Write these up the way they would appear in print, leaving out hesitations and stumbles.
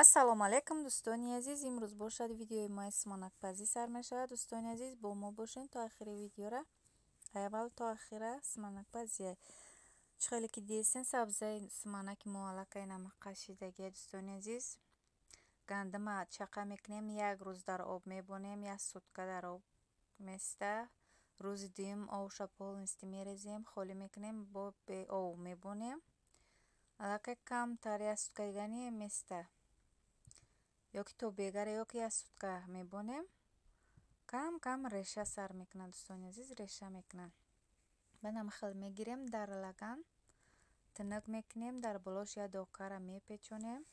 ассалому алайкум дӯстони азиз, имрӯз бошад видеои мои симонакпазӣ сар мешавад. Дӯстони азиз, бо мо бошен то охири видеора. Аввал то охира симонакпазия чӣ хеле ки дидесен сабзаи симонаки мо аллакай намак кашидагия. Дӯстони азиз, гандама чақа мекунем, як рӯз дар об мебонем, як сутка дар об места. Рӯзи дуюм овуша полнистӣ мерезем, холӣ мекунем, бо бе ов мебонем. Аллакай камтар як сутка дигани места ё ки то бегаре ё ки як сутка мебонем. Кам кам реша сар мекунад. Дӯстони азиз, реша мекунад. Баъд ҳамахел мегирем, дар лаган тинук мекунем, дар болош як докара мепечонем.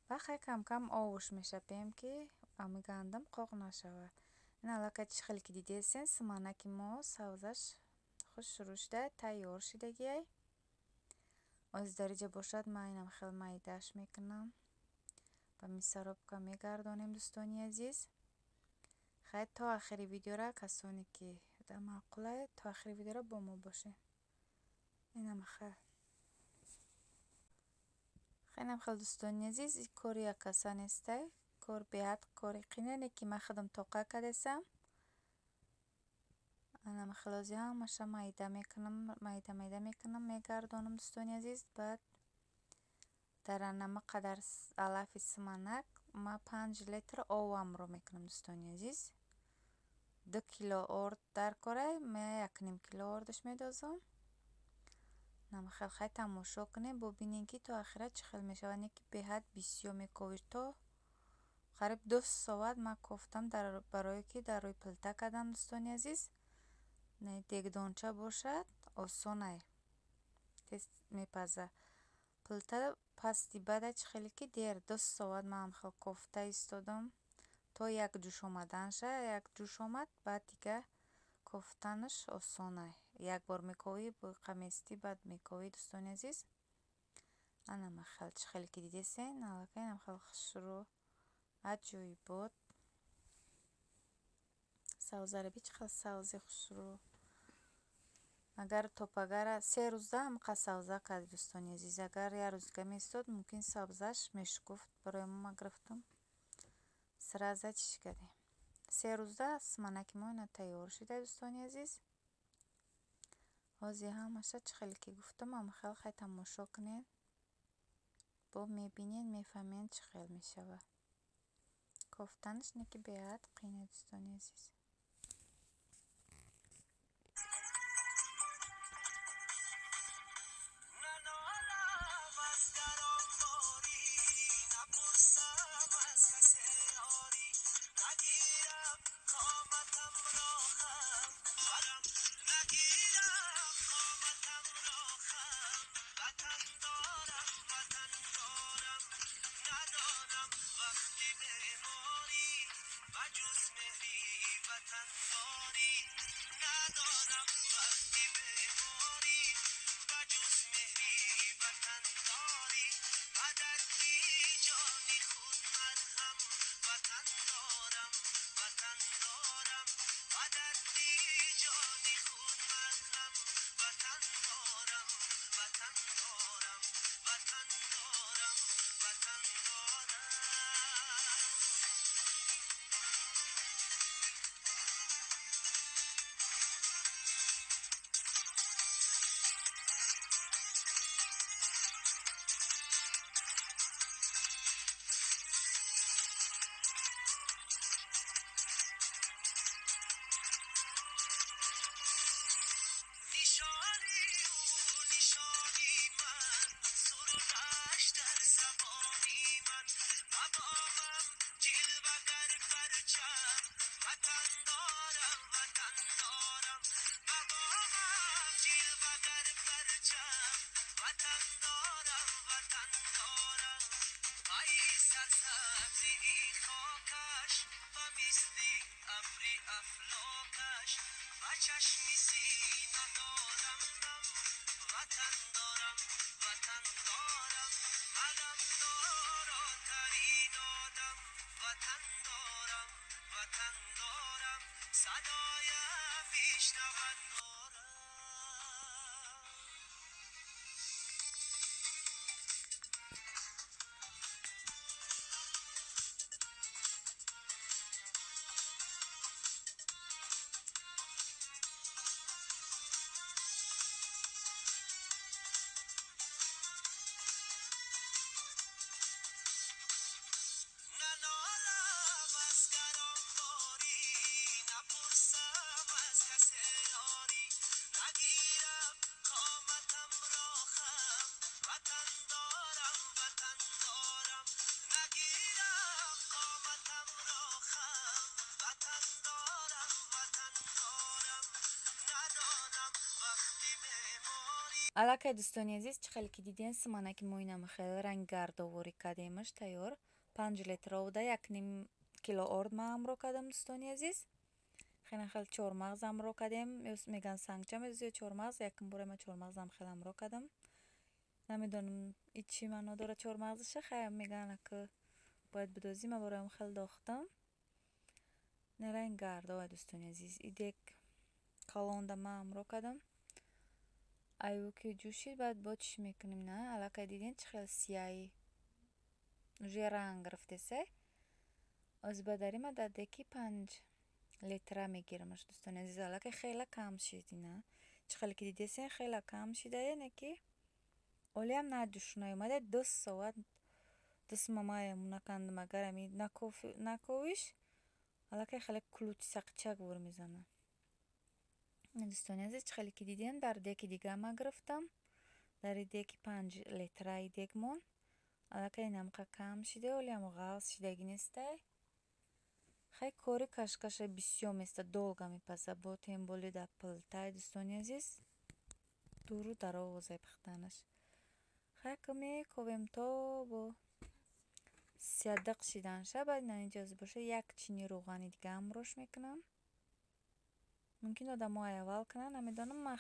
Баъд хай кам кам овуш мешапем ки ами гандам қоқ нашавад. Ин аллакай чӣ хеле ки дидесен симонаки мо сабзаш худ шурӯъ шуда тайёр шидагиай. Оз дариҷа бошад ман инам хел майдаш мекунам, ба мисоробка мегардонем. Дӯстони азиз, хай то охири видеора касоне ки маъқулае, то охири видеора бо мо бошед. Инам хел дӯстони азиз, кори як каса нестай, кор беҳад кори қине не ки ман худам тоқа кардесам. Инам хелози ҳамаша майда мекунам, майда мекунам, мегардонам. Дӯстони азиз, баъд дар анама қадар алафи симонак ман 5 литр овамро мекунам. Дӯстони азиз, 2 кило орд дар корай, ман 1,5 кило ордаш медозам. Намахел хай тамошо кунем, бубинем ки то охира чӣ хел мешавад. Не ки беҳад бисёр мековӣ. То қариб 2 соат ман кофтам, барое ки дар рӯи плита кардам. Дӯстони азиз, не дегдонча бошад, осонае, тез мепазад. Плита пасти баъда чӣ хеле ки дер 2 соат ман ҳамахел кофта истодам, то як ҷӯш омадан шавад. Як ҷӯш омад, баъд дигар кофтанаш осонае. Як бор мековӣ, қаместӣ, баъд мековӣ. Дӯстони азиз, анамахел чӣ хеле ки дидесен аллакай намахел хушрӯъ аҷоибот. сабзаро бич хел сабзи хушрӯъ. Агар топагара 3 рӯза ҳамақадр сабза кард. Дӯстони азиз, агар як рӯз дига меистод, мумкин сабзаш мешукуфт. Барои мо гирифтам, сразу чиш кардем. 3 рӯза симонаки мо ина тайёр шуда. Дӯстони азиз, ози ҳамаша чӣ хеле ки гуфтам, ҳамахел хай тамошо кунед, бо мебинед, мефаҳмед чӣ хел мешавад. Кофтанаш не ки беҳад қине. Дӯстони азиз, аллакай дӯстони азиз, чӣ хеле ки дидем симанаки моинами хеле ранггардоворӣ кардемаш тайёр 5 литр буда 1,5 кило орд ма амро кардам дӯстони азиз. хеле чормағз амро кардем, меган сангчам ё чормағз, якин бора ма чормағзам хеле амро кардам. намедонам чӣ маъно дора чормағзаша, хай меган ки бояд бидозӣ, ма бораам хеле дохтам. Ранггардова дӯстони азиз, идек калонда ма амро кардам. Айву ки ҷӯшид, баъд бо чӣ мекунем? На аллакай дидем чӣ хеле сияҳӣ уже ранг гирифтеса. оз бадари ма дар деки 5 литра мегирамаш дӯстони азиз. аллакай хеле кам шид, ина чӣ хеле ки дидесен хеле кам шида, яъне ки олиам наҷӯш наёмада 2 соат дастмамая мунаканд магарами наковиш аллакай хеле кулути сақчак вур мезана. дӯстони азиз, чӣ хеле ки дидем дар деки дига ма гирифтам, дар деки 5 литраи дек мон аллакай инам кам шида, олиам ғафз шидагӣ нестай. хай кори кашкаша бисёр места долга мепаза бо темболи да пилтай дӯстони азиз, дуру дароза пихтанаш. хай ки мековем то бо 30 дақ шиданша, баъд ин иҷоз боша 1 чини рӯғани дига амрош мекунам. мумкин одамо аввал кунанд, намедонам, ман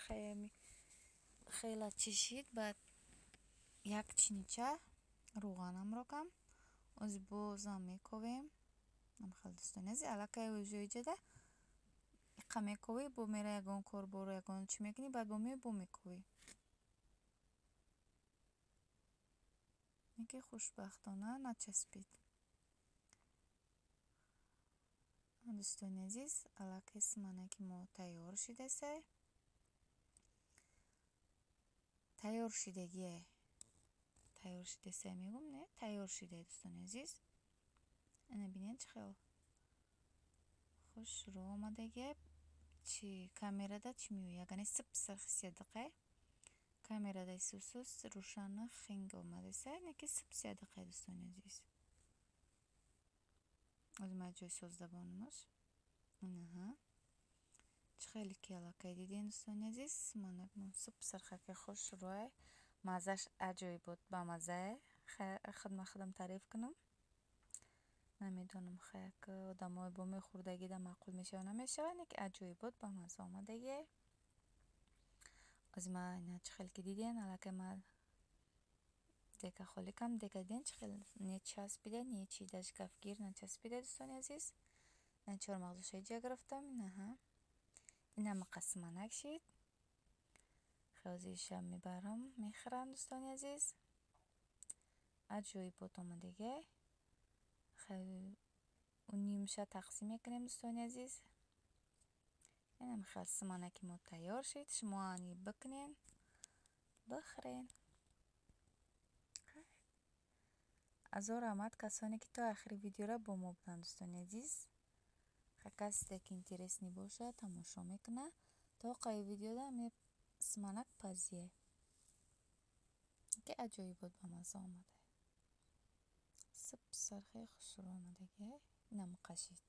хеле чӣ шид, баъд 1 чинича рӯған амро кам оз бозам мековем. намхел дӯстони азиз, аллакай ӯжоиҷада иқа мековӣ, бо мера ягон корборо ягон чӣ мекунӣ, баъд бо мебо мековӣ. ки хушбахтона начаспид. дӯстони азиз, аллакай симанаки мо тайёр шидасай. тайёр шидагие тайёр шидасай мегум, не тайёр шидай дӯстони азиз. ина бинед чӣ хел хуш рӯ омадагие. чӣ камерада чӣ меояд, ягани сипсар 30 дақай камерада сусус рӯшана хинг омадаса, неки сипсия дақай дӯстони азиз. озма ҷой создабонамаш инаҳа чӣ хеле ки аллакай дидем дӯстони азиз, манак мон сипсар хаки хуш рӯай, маззаш аҷоибот ба маззае. худам таъриф кунам. намедонам хай ки одамои бо мехӯрдагида маъқул мешава намешава, неки аҷоибот ба мазза омадагие. озма ина чӣ хеле ки дидем аллакай ма дека холӣ кам, дека дидем чӣ хеле нечаспида, нечи даш кафгир начаспида дӯстони азиз. ина чормағзаша иҷа гирифтам, инаҳа ина мақа симанак шид. хозир шаб мебарам мехӯрам дӯстони азиз. аҷоибот омадагие. нимша тақсим мекунем дӯстони азиз. инам хел симанаки мо тайёр шид. шумо ани бикунен, бихӯрен. азор раҳмат касоне ки то охири видеора бо мо буданд дӯстони азиз. касе ки интересни бошад тамошо мекунад. то оқаи видеода ме симанак пазие ки аҷоибот ба мазза омада. сипсар хеле хушрӯ омадагие. инам қашид.